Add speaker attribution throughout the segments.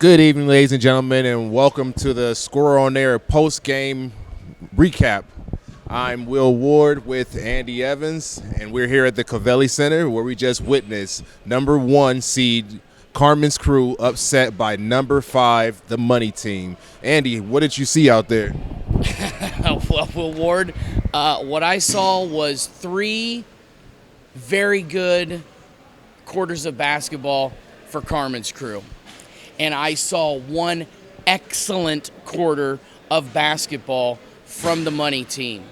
Speaker 1: Good evening, ladies and gentlemen, and welcome to the Score on Air post-game recap. I'm Will Ward with Andy Evans, and we're here at the Covelli Center where we just witnessed number 1 seed Carmen's Crew upset by number 5, the Money Team. Andy, what did you see out there?
Speaker 2: Well, Will Ward, what I saw was 3 very good quarters of basketball for Carmen's Crew. And I saw 1 excellent quarter of basketball from the Money Team.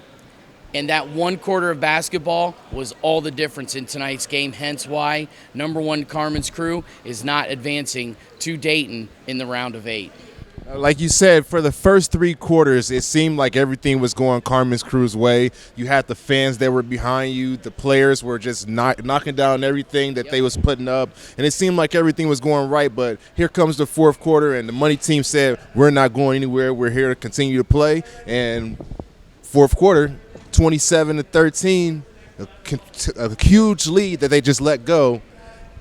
Speaker 2: And that 1 quarter of basketball was all the difference in tonight's game, hence why number 1 Carmen's Crew is not advancing to Dayton in the round of 8.
Speaker 1: Like you said, for the first 3 quarters, it seemed like everything was going Carmen's Crew's way. You had the fans that were behind you. The players were just knocking down everything that they was putting up. And it seemed like everything was going right. But here comes the 4th quarter, and the Money Team said, we're not going anywhere. We're here to continue to play. And 4th quarter, 27-13, a huge lead that they just let go.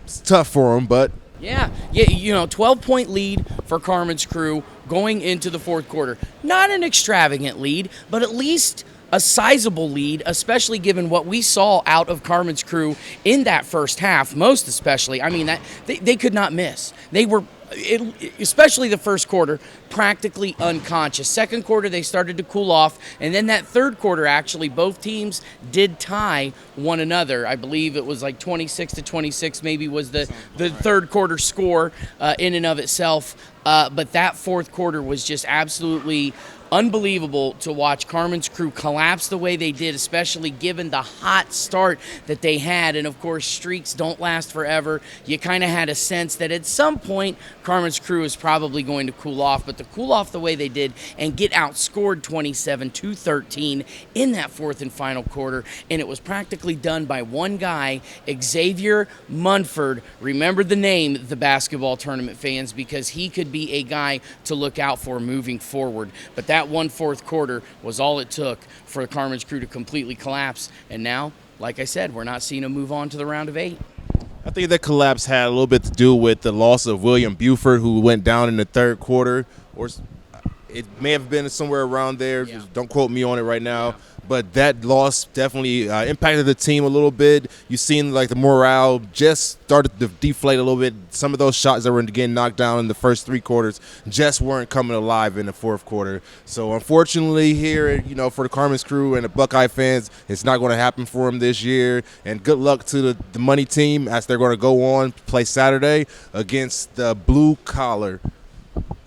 Speaker 1: It's tough for them, but...
Speaker 2: Yeah, 12-point lead for Carmen's Crew going into the 4th quarter. Not an extravagant lead, but at least a sizable lead, especially given what we saw out of Carmen's Crew in that first half, most especially. I mean, that they could not miss. They were, especially the first quarter, practically unconscious. Second quarter, they started to cool off, and then that 3rd quarter, actually, both teams did tie one another. I believe it was like 26-26 maybe was the 3rd quarter score in and of itself. But that 4th quarter was just absolutely unbelievable to watch Carmen's Crew collapse the way they did, especially given the hot start that they had. And, of course, streaks don't last forever. You kind of had a sense that at some point Carmen's Crew is probably going to cool off. But to cool off the way they did and get outscored 27-13 in that 4th and final quarter, and it was practically done by one guy, Xavier Munford. Remember the name, the basketball tournament fans, because he could be a guy to look out for moving forward. But that 4th quarter was all it took for Carmen's Crew to completely collapse. And now, like I said, we're not seeing them move on to the round of 8.
Speaker 1: I think that collapse had a little bit to do with the loss of William Buford, who went down in the 3rd quarter, or it may have been somewhere around there.
Speaker 2: Yeah.
Speaker 1: Don't quote me on it right now. Yeah. But that loss definitely impacted the team a little bit. You've seen like the morale just started to deflate a little bit. Some of those shots that were getting knocked down in the first 3 quarters just weren't coming alive in the 4th quarter. So unfortunately here, for the Carmen's Crew and the Buckeye fans, it's not going to happen for them this year. And good luck to the Money Team as they're going to go on to play Saturday against the Blue Collar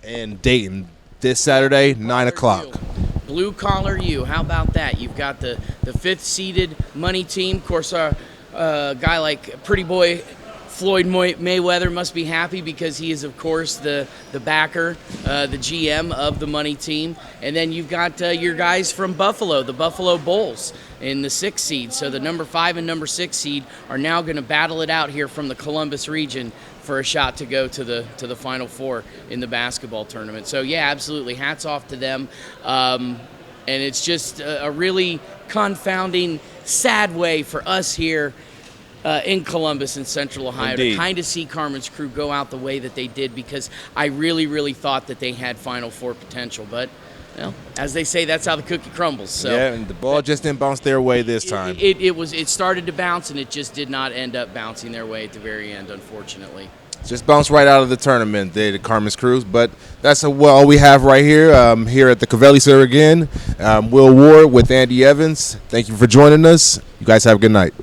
Speaker 1: in Dayton this Saturday, 9 o'clock.
Speaker 2: Blue Collar U. How about that? You've got the 5th seeded Money Team. Of course, a guy like Pretty Boy Floyd Mayweather must be happy because he is, of course, the backer, the GM of the Money Team. And then you've got your guys from Buffalo, the Buffalo Bulls, in the 6th seed. So the number 5 and number 6 seed are now going to battle it out here from the Columbus region for a shot to go to the Final Four in the basketball tournament. So, yeah, absolutely. Hats off to them. And it's just a really confounding, sad way for us here in Columbus and Central Ohio
Speaker 1: Indeed.
Speaker 2: to kind of see Carmen's Crew go out the way that they did, because I really, really thought that they had Final Four potential. But, as they say, that's how the cookie crumbles. So
Speaker 1: yeah, and the ball just didn't bounce their way this time.
Speaker 2: It started to bounce, and it just did not end up bouncing their way at the very end, unfortunately.
Speaker 1: Just bounced right out of the tournament, the Carmen's Crew. But that's all we have right here. Here at the Covelli Center again. Will Ward with Andy Evans. Thank you for joining us. You guys have a good night.